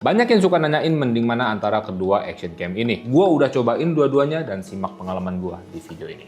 Banyak yang suka nanyain mending mana antara kedua action cam ini. Gua udah cobain dua-duanya dan simak pengalaman gua di video ini.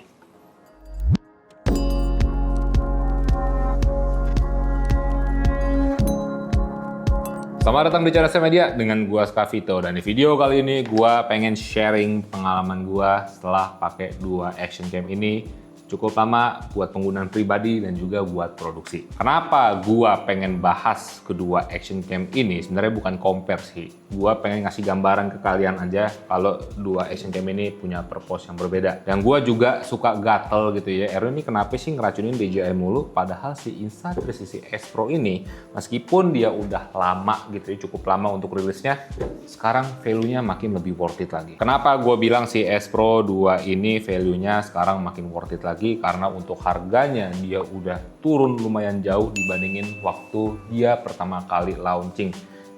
Selamat datang di Cerdas Media dengan gua Skavito, dan di video kali ini gua pengen sharing pengalaman gua setelah pakai dua action cam ini. Cukup lama buat penggunaan pribadi dan juga buat produksi. Kenapa gua pengen bahas kedua action cam ini? Sebenarnya bukan compare sih. Gua pengen ngasih gambaran ke kalian aja kalau dua action cam ini punya purpose yang berbeda. Dan gua juga suka gatel gitu ya. Erwin ini kenapa sih ngeracunin DJI mulu? Padahal si Insta360 S Pro ini, meskipun dia udah lama gitu ya, cukup lama untuk rilisnya, sekarang value-nya makin lebih worth it lagi. Kenapa gua bilang si S Pro 2 ini value-nya sekarang makin worth it lagi? Karena untuk harganya dia udah turun lumayan jauh dibandingin waktu dia pertama kali launching.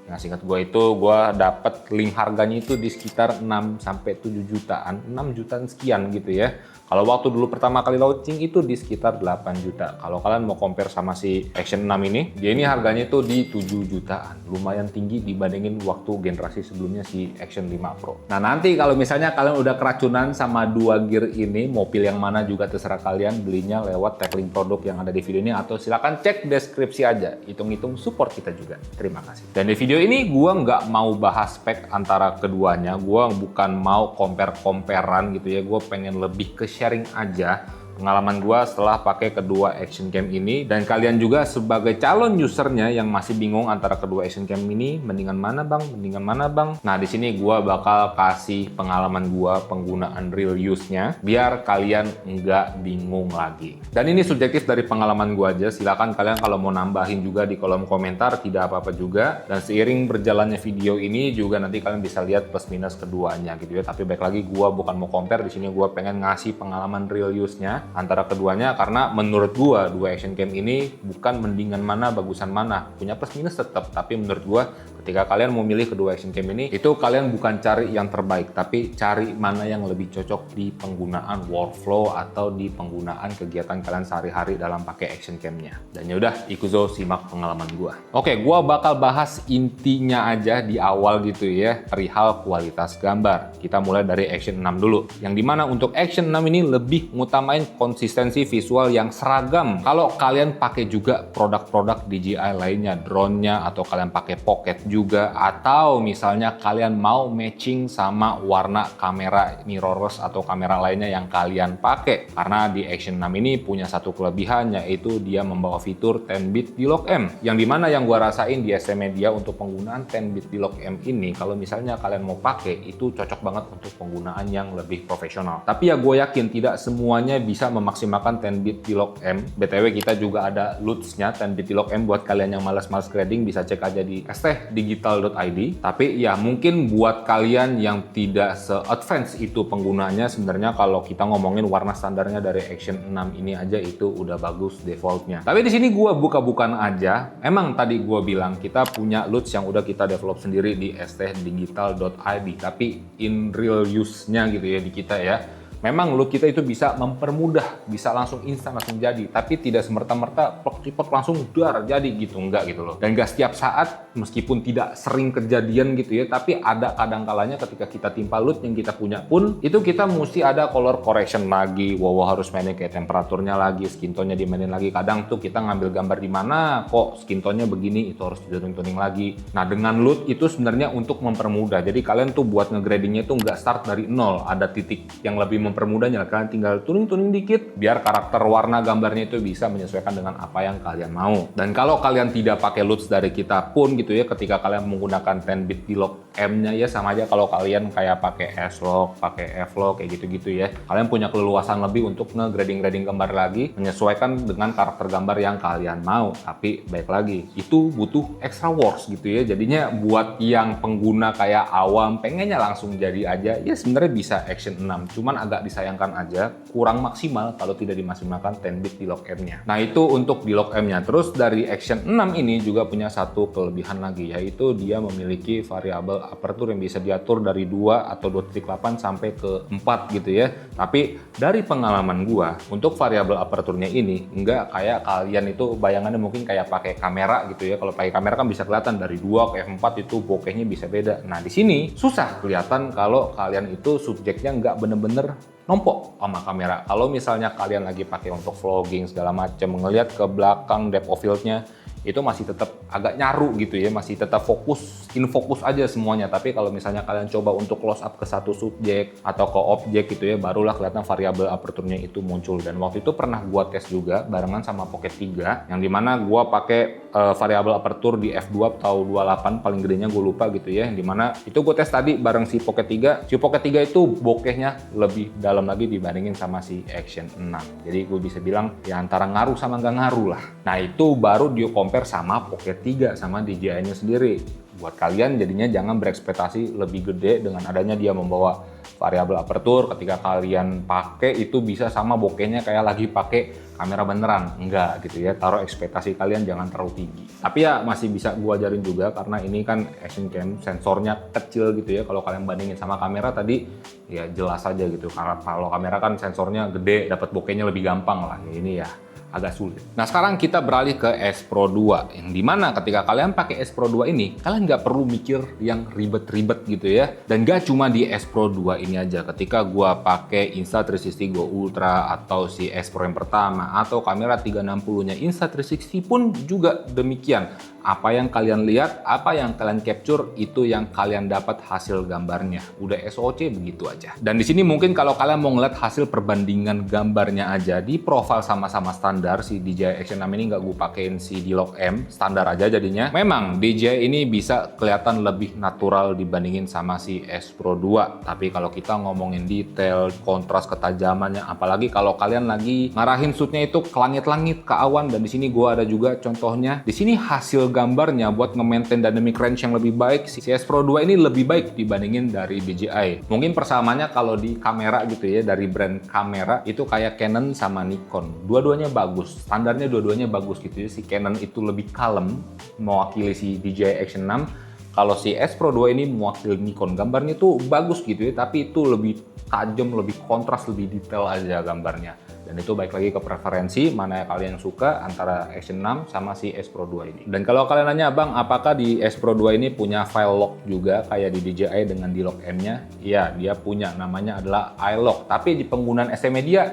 Nah, singkat gue itu gue dapet link harganya itu di sekitar 6-7 jutaan, 6 jutaan sekian gitu ya. Kalau waktu dulu pertama kali launching itu di sekitar 8 juta. Kalau kalian mau compare sama si Action 6 ini, dia ini harganya itu di 7 jutaan. Lumayan tinggi dibandingin waktu generasi sebelumnya si Action 5 Pro. Nah, nanti kalau misalnya kalian udah keracunan sama dua gear ini, mau pilih yang mana juga terserah kalian, belinya lewat tag link produk yang ada di video ini, atau silakan cek deskripsi aja. Hitung-hitung support kita juga. Terima kasih. Dan di video ini gue nggak mau bahas spek antara keduanya. Gue bukan mau compare-comparean gitu ya. Gue pengen lebih ke sharing aja pengalaman gue setelah pakai kedua action cam ini, dan kalian juga sebagai calon usernya yang masih bingung antara kedua action cam ini mendingan mana bang. Nah, di sini gue bakal kasih pengalaman gue penggunaan real use-nya biar kalian nggak bingung lagi. Dan ini subjektif dari pengalaman gue aja. Silakan kalian kalau mau nambahin juga di kolom komentar, tidak apa-apa juga. Dan seiring berjalannya video ini juga nanti kalian bisa lihat plus minus keduanya gitu ya. Tapi baik lagi, gue bukan mau compare. Di sini gue pengen ngasih pengalaman real use-nya antara keduanya, karena menurut gua dua action cam ini bukan mendingan mana bagusan mana, punya plus minus tetap, tapi menurut gua ketika kalian mau milih kedua action cam ini, itu kalian bukan cari yang terbaik, tapi cari mana yang lebih cocok di penggunaan workflow atau di penggunaan kegiatan kalian sehari-hari dalam pakai action camnya. Dan yaudah, ikuzo simak pengalaman gua. Oke, gua bakal bahas intinya aja di awal gitu ya, perihal kualitas gambar. Kita mulai dari action 6 dulu, yang dimana untuk action 6 ini lebih ngutamain konsistensi visual yang seragam. Kalau kalian pakai juga produk-produk DJI lainnya, drone-nya, atau kalian pakai pocket juga, atau misalnya kalian mau matching sama warna kamera mirrorless atau kamera lainnya yang kalian pakai. Karena di Action 6 ini punya satu kelebihan, yaitu dia membawa fitur 10-bit D-Lock M. Yang dimana yang gua rasain di SM Media untuk penggunaan 10-bit D-Lock M ini, kalau misalnya kalian mau pakai, itu cocok banget untuk penggunaan yang lebih profesional. Tapi ya gue yakin tidak semuanya bisa memaksimalkan 10-bit D-Lock M. BTW kita juga ada LUTs-nya 10-bit D-Lock M. Buat kalian yang malas-malas grading bisa cek aja di stdigital.id. Tapi ya mungkin buat kalian yang tidak se-advance itu penggunaannya, sebenarnya kalau kita ngomongin warna standarnya dari Action 6 ini aja itu udah bagus defaultnya. Tapi di sini gua buka-bukaan aja. Emang tadi gua bilang kita punya LUTs yang udah kita develop sendiri di stdigital.id. Tapi in real use-nya gitu ya di kita ya, memang look kita itu bisa mempermudah, bisa langsung instan, langsung jadi. Tapi tidak semerta-merta plok-cipot langsung dar jadi gitu, enggak gitu loh. Dan gak setiap saat, meskipun tidak sering kejadian gitu ya, tapi ada kadang-kalanya ketika kita timpa look yang kita punya pun, itu kita mesti ada color correction lagi, harus mainin kayak temperaturnya lagi, skin tone-nya dimainin lagi. Kadang tuh kita ngambil gambar di mana, kok skin tone-nya begini, itu harus dituning-tuning lagi. Nah, dengan look itu sebenarnya untuk mempermudah. Jadi kalian tuh buat ngegradingnya itu nggak start dari nol, ada titik yang lebih mempermudahnya. Kalian tinggal tuning-tuning dikit biar karakter warna gambarnya itu bisa menyesuaikan dengan apa yang kalian mau. Dan kalau kalian tidak pakai LUTs dari kita pun gitu ya, ketika kalian menggunakan 10-bit D-Lock M-nya ya sama aja kalau kalian kayak pakai S-Lock, pakai F-Lock kayak gitu-gitu ya. Kalian punya keleluasan lebih untuk nge-grading gambar lagi, menyesuaikan dengan karakter gambar yang kalian mau. Tapi baik lagi, itu butuh extra works gitu ya. Jadinya buat yang pengguna kayak awam pengennya langsung jadi aja, ya sebenarnya bisa Action 6. Cuman agak disayangkan aja, kurang maksimal kalau tidak dimaksimalkan 10-bit D-Lock M-nya. Nah, itu untuk D-Lock M-nya. Terus dari Action 6 ini juga punya satu kelebihan kelebihan lagi, yaitu dia memiliki variabel aperture yang bisa diatur dari 2 atau 2.8 sampai ke 4 gitu ya. Tapi dari pengalaman gua, untuk variabel aperture-nya ini nggak kayak kalian itu bayangannya mungkin kayak pakai kamera gitu ya. Kalau pakai kamera kan bisa kelihatan dari 2 ke F4 itu bokehnya bisa beda. Nah di sini susah kelihatan kalau kalian itu subjeknya nggak bener-bener nompok sama kamera. Kalau misalnya kalian lagi pakai untuk vlogging segala macam, ngelihat ke belakang depth of field-nya itu masih tetap agak nyaru gitu ya, masih tetap fokus, in fokus aja semuanya. Tapi kalau misalnya kalian coba untuk close up ke satu subjek atau ke objek gitu ya, barulah kelihatan variabel aperture-nya itu muncul. Dan waktu itu pernah gua tes juga barengan sama Pocket 3, yang dimana gua pakai variabel aperture di f2 atau 28, paling gedenya gue lupa gitu ya, yang dimana itu gue tes tadi bareng si Pocket 3. Si Pocket 3 itu bokehnya lebih dalam lagi dibandingin sama si Action 6. Jadi gue bisa bilang ya antara ngaruh sama nggak ngaruh lah. Nah itu baru dia compare sama Pocket 3 sama DJI-nya sendiri. Buat kalian jadinya jangan berekspektasi lebih gede dengan adanya dia membawa variabel aperture. Ketika kalian pakai itu bisa sama bokehnya kayak lagi pakai kamera beneran. Enggak gitu ya, taruh ekspektasi kalian jangan terlalu tinggi. Tapi ya masih bisa gua ajarin juga karena ini kan action cam, sensornya kecil gitu ya. Kalau kalian bandingin sama kamera tadi ya jelas aja gitu. Karena kalau kamera kan sensornya gede, dapat bokehnya lebih gampang lah. Ya ini ya agak sulit. Nah sekarang kita beralih ke S Pro 2, yang dimana ketika kalian pakai S Pro 2 ini, kalian nggak perlu mikir yang ribet-ribet gitu ya. Dan nggak cuma di S Pro 2 ini aja, ketika gua pakai Insta360 Go Ultra atau si S Pro yang pertama atau kamera 360-nya Insta360 pun juga demikian. Apa yang kalian lihat, apa yang kalian capture, itu yang kalian dapat hasil gambarnya. Udah SOC begitu aja. Dan di sini mungkin kalau kalian mau ngeliat hasil perbandingan gambarnya aja, di profile sama-sama standar, si DJI Action 6 ini nggak gue pakein si D-Log M, standar aja jadinya. Memang DJI ini bisa kelihatan lebih natural dibandingin sama si S Pro 2. Tapi kalau kita ngomongin detail, kontras ketajamannya, apalagi kalau kalian lagi ngarahin shootnya itu ke langit-langit, ke awan, dan di sini gue ada juga contohnya. Di sini hasil gambarnya buat nge-maintain dynamic range yang lebih baik, si S Pro 2 ini lebih baik dibandingin dari DJI. Mungkin persamaannya kalau di kamera gitu ya, dari brand kamera itu kayak Canon sama Nikon. Dua-duanya bagus, standarnya dua-duanya bagus gitu ya. Si Canon itu lebih kalem mewakili si DJI Action 6. Kalau si S Pro 2 ini mewakili Nikon. Gambarnya tuh bagus gitu ya, tapi itu lebih tajam, lebih kontras, lebih detail aja gambarnya. Dan itu baik lagi ke preferensi, mana yang kalian suka antara Action 6 sama si S Pro 2 ini. Dan kalau kalian nanya, Bang, apakah di S Pro 2 ini punya file lock juga kayak di DJI dengan D-Log M-nya? Iya, dia punya, namanya adalah iLock. Tapi di penggunaan ST Media,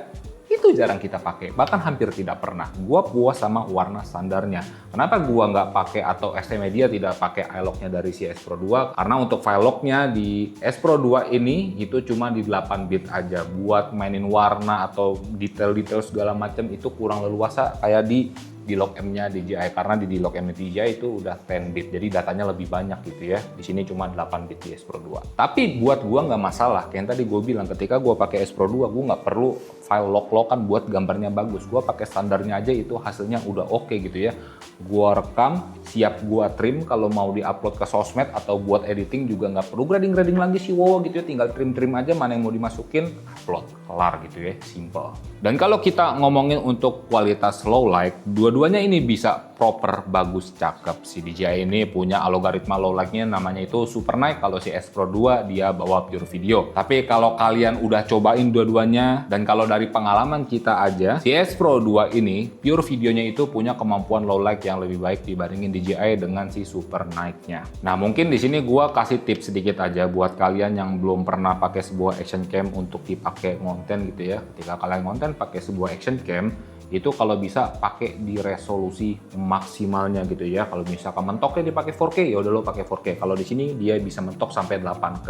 itu jarang kita pakai, bahkan hampir tidak pernah. Gua puas sama warna standarnya. Kenapa gua nggak pakai atau ST Media tidak pakai iLock-nya dari si S Pro 2? Karena untuk file lock-nya di S Pro 2 ini itu cuma di 8 bit aja. Buat mainin warna atau detail-detail segala macam itu kurang leluasa kayak di D-Log M-nya DJI, karena di D-Log M DJI itu udah 10 bit, jadi datanya lebih banyak gitu ya. Di sini cuma 8 bit di S Pro 2. Tapi buat gua nggak masalah, kayak yang tadi gue bilang, ketika gua pakai S Pro 2, gua nggak perlu file lock-lockan buat gambarnya bagus. Gua pakai standarnya aja itu hasilnya udah oke gitu ya. Gua rekam, siap gua trim, kalau mau di-upload ke sosmed atau buat editing juga nggak perlu grading-grading lagi sih, wow gitu ya, tinggal trim-trim aja mana yang mau dimasukin, upload, kelar gitu ya, simple. Dan kalau kita ngomongin untuk kualitas low light, dua-duanya ini bisa proper, bagus, cakep. Si DJI ini punya algoritma low light-nya namanya itu Super Night. Kalau si S Pro 2 dia bawa pure video. Tapi kalau kalian udah cobain dua-duanya, dan kalau dari pengalaman kita aja, si S Pro 2 ini pure videonya itu punya kemampuan low light yang lebih baik dibandingin DJI dengan si Super Night-nya. Nah mungkin di sini gua kasih tips sedikit aja buat kalian yang belum pernah pakai sebuah action cam untuk dipakai konten gitu ya. Ketika kalian konten pakai sebuah action cam, itu kalau bisa pakai di resolusi maksimalnya gitu ya. Kalau misalkan mentoknya dipakai 4K, ya udah lo pakai 4K. Kalau di sini dia bisa mentok sampai 8K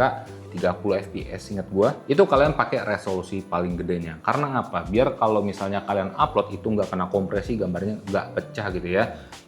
30 fps ingat gua. Itu kalian pakai resolusi paling gedenya. Karena apa? Biar kalau misalnya kalian upload itu nggak kena kompresi, gambarnya nggak pecah gitu ya.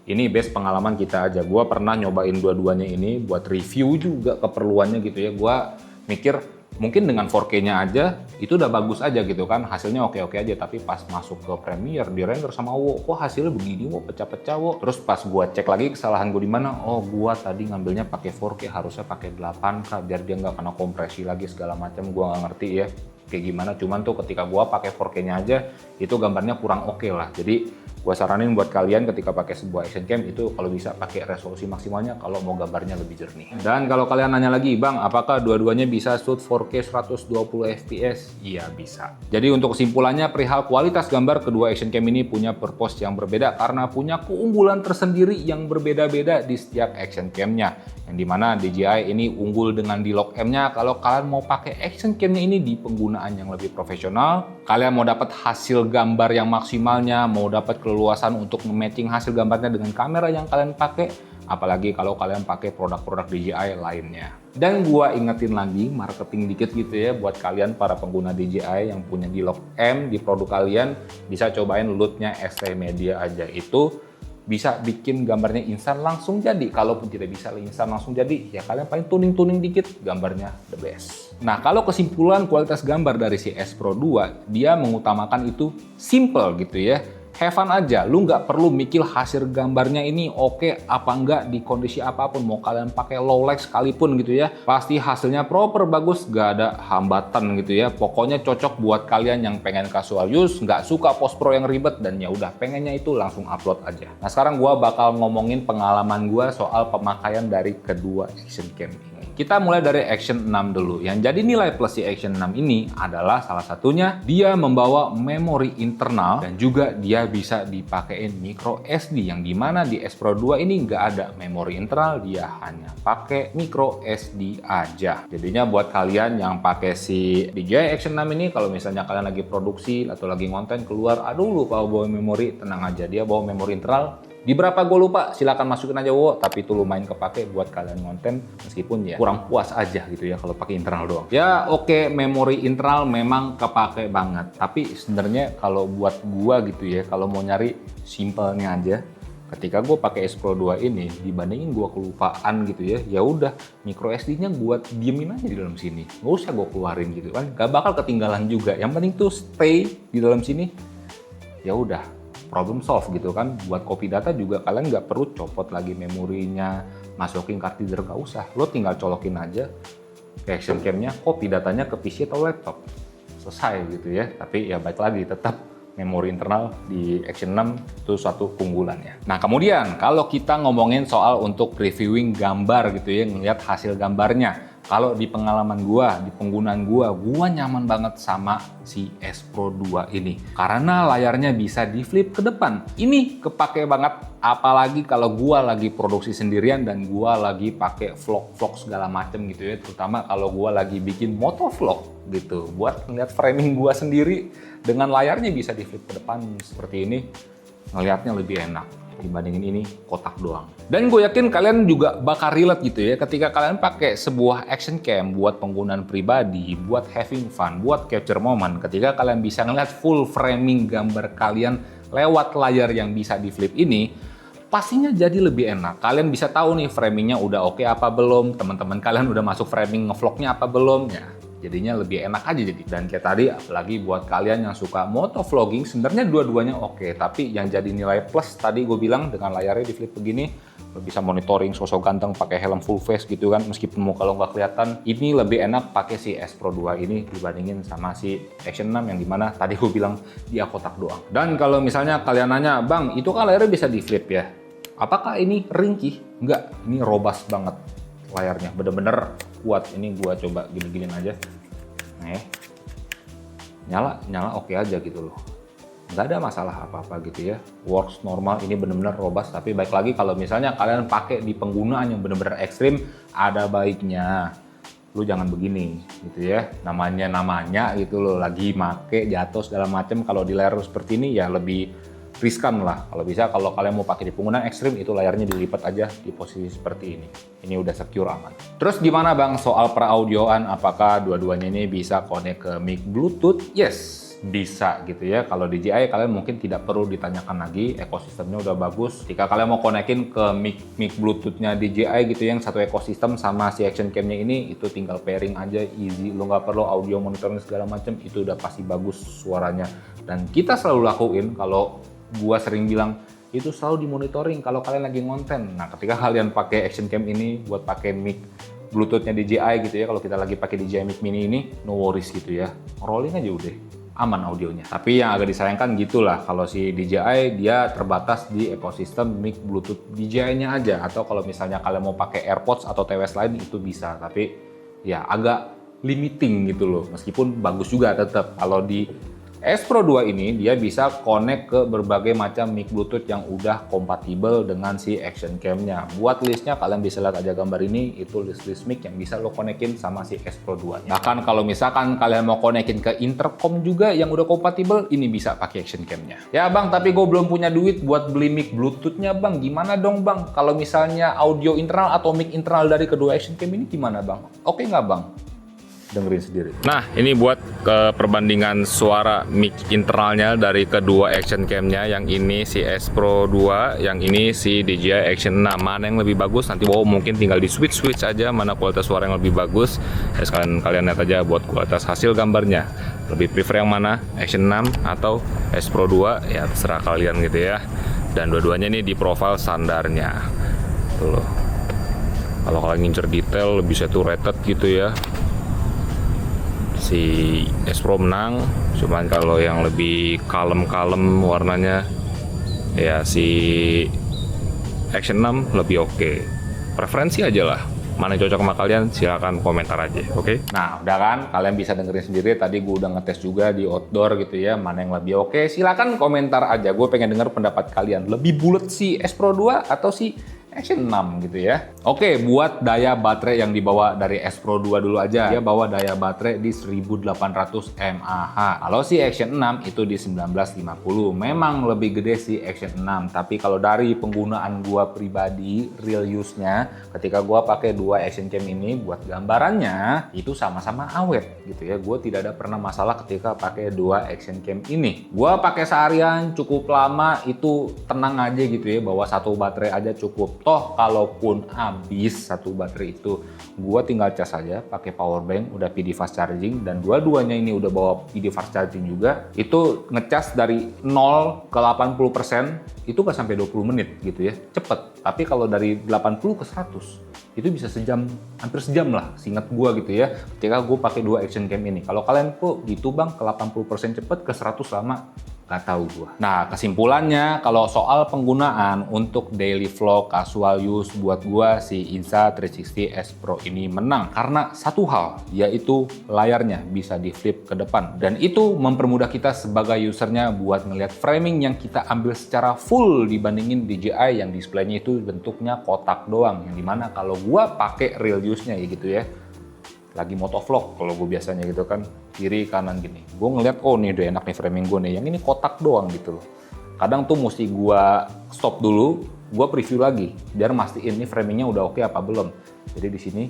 Ini base pengalaman kita aja. Gua pernah nyobain dua-duanya ini buat review juga keperluannya gitu ya. Gua mikir mungkin dengan 4K-nya aja itu udah bagus aja gitu kan, hasilnya oke-oke aja. Tapi pas masuk ke Premiere di render sama kok hasilnya begini, pecah-pecah terus pas gua cek lagi kesalahan gua di mana, oh gua tadi ngambilnya pakai 4K, harusnya pakai 8K biar dia nggak kena kompresi lagi segala macam. Gua nggak ngerti ya kayak gimana, cuman tuh ketika gua pakai 4K-nya aja itu gambarnya kurang oke lah. Jadi Gua saranin buat kalian ketika pakai sebuah action cam itu kalau bisa pakai resolusi maksimalnya kalau mau gambarnya lebih jernih. Dan kalau kalian nanya lagi, Bang, apakah dua-duanya bisa shoot 4K 120 fps? Iya, bisa. Jadi untuk kesimpulannya, perihal kualitas gambar, kedua action cam ini punya purpose yang berbeda karena punya keunggulan tersendiri yang berbeda-beda di setiap action camnya. Yang dimana DJI ini unggul dengan D-Lock M-nya kalau kalian mau pakai action cam-nya ini di penggunaan yang lebih profesional, kalian mau dapat hasil gambar yang maksimalnya, mau dapat keleluasan untuk matching hasil gambarnya dengan kamera yang kalian pakai, apalagi kalau kalian pakai produk-produk DJI lainnya. Dan gua ingetin lagi, marketing dikit gitu ya, buat kalian para pengguna DJI yang punya D-Lock M di produk kalian, bisa cobain LUT-nya ST Media aja. Itu bisa bikin gambarnya instan langsung jadi. Kalaupun tidak bisa instan langsung jadi, ya kalian paling tuning-tuning dikit, gambarnya the best. Nah, kalau kesimpulan kualitas gambar dari si S Pro 2, dia mengutamakan itu simple gitu ya. Have fun aja, lu nggak perlu mikir hasil gambarnya ini oke apa enggak di kondisi apapun, mau kalian pakai low light sekalipun gitu ya, pasti hasilnya proper, bagus, nggak ada hambatan gitu ya. Pokoknya cocok buat kalian yang pengen casual use, nggak suka post pro yang ribet, dan ya udah pengennya itu langsung upload aja. Nah, sekarang gua bakal ngomongin pengalaman gua soal pemakaian dari kedua action cam ini. Kita mulai dari Action 6 dulu. Yang jadi nilai plus si Action 6 ini adalah salah satunya dia membawa memori internal dan juga dia bisa dipakein micro SD, yang dimana di S Pro 2 ini nggak ada memori internal, dia hanya pakai micro SD aja. Jadinya buat kalian yang pakai si DJI Action 6 ini, kalau misalnya kalian lagi produksi atau lagi ngonten keluar, aduh lupa bawa memori, tenang aja, dia bawa memori internal. Di berapa gue lupa, silakan masukin aja wo, tapi itu lumayan kepake buat kalian konten, meskipun ya kurang puas aja gitu ya kalau pakai internal doang. Ya oke, memori internal memang kepake banget, tapi sebenarnya kalau buat gua gitu ya, kalau mau nyari simpelnya aja, ketika gue pakai S Pro 2 ini dibandingin gue kelupaan gitu ya, ya udah micro SD-nya gue diemin aja di dalam sini, nggak usah gue keluarin gitu kan, gak bakal ketinggalan juga. Yang penting tuh stay di dalam sini, ya udah problem solve gitu kan. Buat copy data juga kalian nggak perlu copot lagi memorinya, masukin card reader, nggak usah, lo tinggal colokin aja ke action cam-nya, copy datanya ke PC atau laptop, selesai gitu ya. Tapi ya baik lagi, tetap memori internal di Action 6 itu suatu keunggulannya. Nah kemudian kalau kita ngomongin soal untuk reviewing gambar gitu ya, ngelihat hasil gambarnya. Kalau di pengalaman gua, di penggunaan gua nyaman banget sama si S Pro 2 ini. Karena layarnya bisa di flip ke depan. Ini kepake banget, apalagi kalau gua lagi produksi sendirian dan gua lagi pakai vlog-vlog segala macem gitu ya. Terutama kalau gua lagi bikin motovlog gitu. Buat ngeliat framing gua sendiri dengan layarnya bisa di flip ke depan seperti ini, ngelihatnya lebih enak dibandingin ini kotak doang. Dan gue yakin kalian juga bakal relate gitu ya, ketika kalian pakai sebuah action cam buat penggunaan pribadi, buat having fun, buat capture moment, ketika kalian bisa ngeliat full framing gambar kalian lewat layar yang bisa di flip ini, pastinya jadi lebih enak. Kalian bisa tahu nih framingnya udah oke apa belum, teman-teman kalian udah masuk framing ngevlognya apa belum ya. Jadinya lebih enak aja jadi. Dan kayak tadi, apalagi buat kalian yang suka motovlogging, sebenarnya dua-duanya oke. Tapi yang jadi nilai plus tadi gue bilang dengan layarnya di flip begini, lo bisa monitoring sosok ganteng pakai helm full face gitu kan, meskipun muka lo nggak kelihatan. Ini lebih enak pakai si S Pro 2 ini dibandingin sama si Action 6 yang dimana tadi gue bilang dia kotak doang. Dan kalau misalnya kalian nanya, Bang, itu kan layarnya bisa di flip ya? Apakah ini ringkih? Enggak, ini robust banget layarnya, bener-bener kuat. Ini gua coba gini-giniin aja. Nih, nyala oke aja gitu loh, nggak ada masalah apa-apa gitu ya, works normal. Ini bener-bener robust. Tapi baik lagi kalau misalnya kalian pakai di penggunaan yang bener-bener ekstrim, ada baiknya lu jangan begini gitu ya, namanya gitu loh, lagi make jatuh segala macem. Kalau di layar seperti ini ya lebih riskan lah. Kalau bisa, kalau kalian mau pakai di penggunaan ekstrim, itu layarnya dilipat aja di posisi seperti ini. Ini udah secure, aman. Terus gimana Bang soal peraudioan? Apakah dua-duanya ini bisa connect ke mic Bluetooth? Yes, bisa gitu ya. Kalau DJI kalian mungkin tidak perlu ditanyakan lagi, ekosistemnya udah bagus. Jika kalian mau konekin ke mic Bluetooth-nya DJI gitu yang satu ekosistem sama si action cam-nya ini, itu tinggal pairing aja, easy. Lo nggak perlu audio monitoring segala macam, itu udah pasti bagus suaranya. Dan kita selalu lakuin, kalau gua sering bilang itu selalu dimonitoring kalau kalian lagi ngonten. Nah, ketika kalian pakai action cam ini buat pakai mic Bluetooth-nya DJI gitu ya, kalau kita lagi pakai DJI Mic Mini ini, no worries gitu ya, rolling aja udah. aman audionya. Tapi yang agak disayangkan gitulah, kalau si DJI dia terbatas di ekosistem mic Bluetooth DJI-nya aja, atau kalau misalnya kalian mau pakai AirPods atau TWS lain itu bisa, tapi ya agak limiting gitu loh. Meskipun bagus juga tetap. Kalau di S Pro 2 ini dia bisa connect ke berbagai macam mic Bluetooth yang udah kompatibel dengan si action cam-nya. Buat listnya kalian bisa lihat aja gambar ini, itu list mic yang bisa lo konekin sama si S Pro 2 nya. Bahkan kalau misalkan kalian mau konekin ke intercom juga yang udah kompatibel, ini bisa pakai action cam-nya. Ya bang, tapi gue belum punya duit buat beli mic Bluetooth-nya bang. Gimana dong bang? Kalau misalnya audio internal atau mic internal dari kedua action cam ini gimana bang? Oke nggak bang? Dengerin sendiri. Nah, ini buat perbandingan suara mic internalnya dari kedua action cam-nya. Yang ini si S Pro 2, yang ini si DJI Action 6. Mana yang lebih bagus? Nanti mungkin tinggal di switch aja mana kualitas suara yang lebih bagus. Ya, kalian lihat aja buat kualitas hasil gambarnya. Lebih prefer yang mana? Action 6 atau S Pro 2? Ya terserah kalian gitu ya. Dan dua-duanya ini di profile standarnya. Tuh loh. Kalau kalian ngincer detail lebih saturated gitu ya, si S Pro menang. Cuman kalau yang lebih kalem warnanya ya si Action 6 lebih oke. Preferensi aja lah, mana yang cocok sama kalian silahkan komentar aja, oke? Nah udah kan, kalian bisa dengerin sendiri. Tadi gue udah ngetes juga di outdoor gitu ya, mana yang lebih oke. Silahkan komentar aja, gue pengen denger pendapat kalian. Lebih bulat si S Pro 2 atau si Action 6 gitu ya. Oke, buat daya baterai yang dibawa dari S Pro 2 dulu aja. Dia bawa daya baterai di 1800 mAh. Kalau si Action 6 itu di 1950. Memang lebih gede si Action 6, tapi kalau dari penggunaan gua pribadi, real use-nya, ketika gua pakai dua action cam ini buat gambarannya, itu sama-sama awet gitu ya. Gua tidak ada pernah masalah ketika pakai dua action cam ini. Gua pakai seharian cukup lama, itu tenang aja gitu ya, bawa satu baterai aja cukup. Toh kalaupun habis satu baterai itu, gua tinggal cas aja pakai power bank, udah PD fast charging, dan dua-duanya ini udah bawa PD fast charging juga. Itu ngecas dari 0 ke 80% itu nggak sampai 20 menit gitu ya, cepet. Tapi kalau dari 80 ke 100 itu bisa sejam, hampir sejam lah seingat gua gitu ya, ketika gua pakai dua action cam ini. Kalau kalian kok gitu bang, ke 80% cepet, ke 100 lama? Gak tahu gua. Nah, kesimpulannya kalau soal penggunaan untuk daily vlog, casual use, buat gua si Insta360 S Pro ini menang karena satu hal, yaitu layarnya bisa di flip ke depan, dan itu mempermudah kita sebagai usernya buat ngelihat framing yang kita ambil secara full dibandingin DJI yang displaynya itu bentuknya kotak doang, yang dimana kalau gua pakai real use-nya ya gitu ya, lagi motovlog kalau gue biasanya gitu kan, kiri kanan gini, gue ngeliat oh nih udah enak nih framing gue nih, yang ini kotak doang gitu loh. Kadang tuh mesti gue stop dulu, gue preview lagi biar mastiin nih framingnya udah oke apa belum. Jadi di sini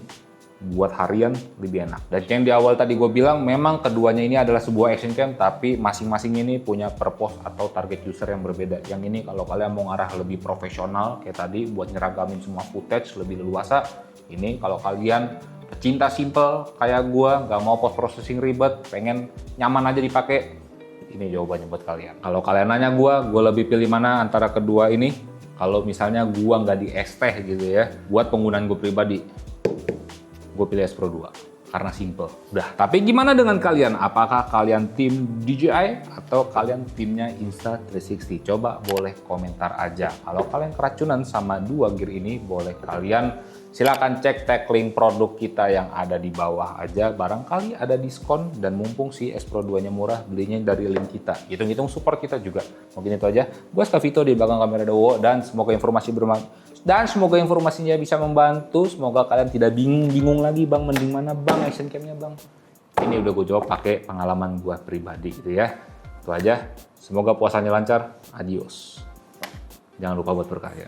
buat harian lebih enak. Dan yang di awal tadi gue bilang, memang keduanya ini adalah sebuah action cam, tapi masing-masing ini punya purpose atau target user yang berbeda. Yang ini kalau kalian mau ngarah lebih profesional kayak tadi buat nyeragamin semua footage lebih leluasa. Ini kalau kalian pecinta simple kayak gua, nggak mau post processing ribet, pengen nyaman aja dipakai, ini jawabannya buat kalian. Kalau kalian nanya gua lebih pilih mana antara kedua ini? Kalau misalnya gua nggak di teh gitu ya, buat penggunaan gua pribadi, gua pilih S Pro 2 karena simple. Udah. Tapi gimana dengan kalian? Apakah kalian tim DJI atau kalian timnya Insta360? Coba boleh komentar aja. Kalau kalian keracunan sama dua gear ini, boleh kalian silakan cek tag link produk kita yang ada di bawah aja. Barangkali ada diskon, dan mumpung si S Pro 2-nya murah, belinya dari link kita. Hitung-hitung support kita juga. Mungkin itu aja. Gue Skavito di belakang kamera Dowo, dan semoga informasinya bisa membantu. Semoga kalian tidak bingung lagi, bang mending mana bang action cam-nya bang. Ini udah gue jawab pakai pengalaman gue pribadi gitu ya. Itu aja. Semoga puasanya lancar. Adios. Jangan lupa buat berkarya.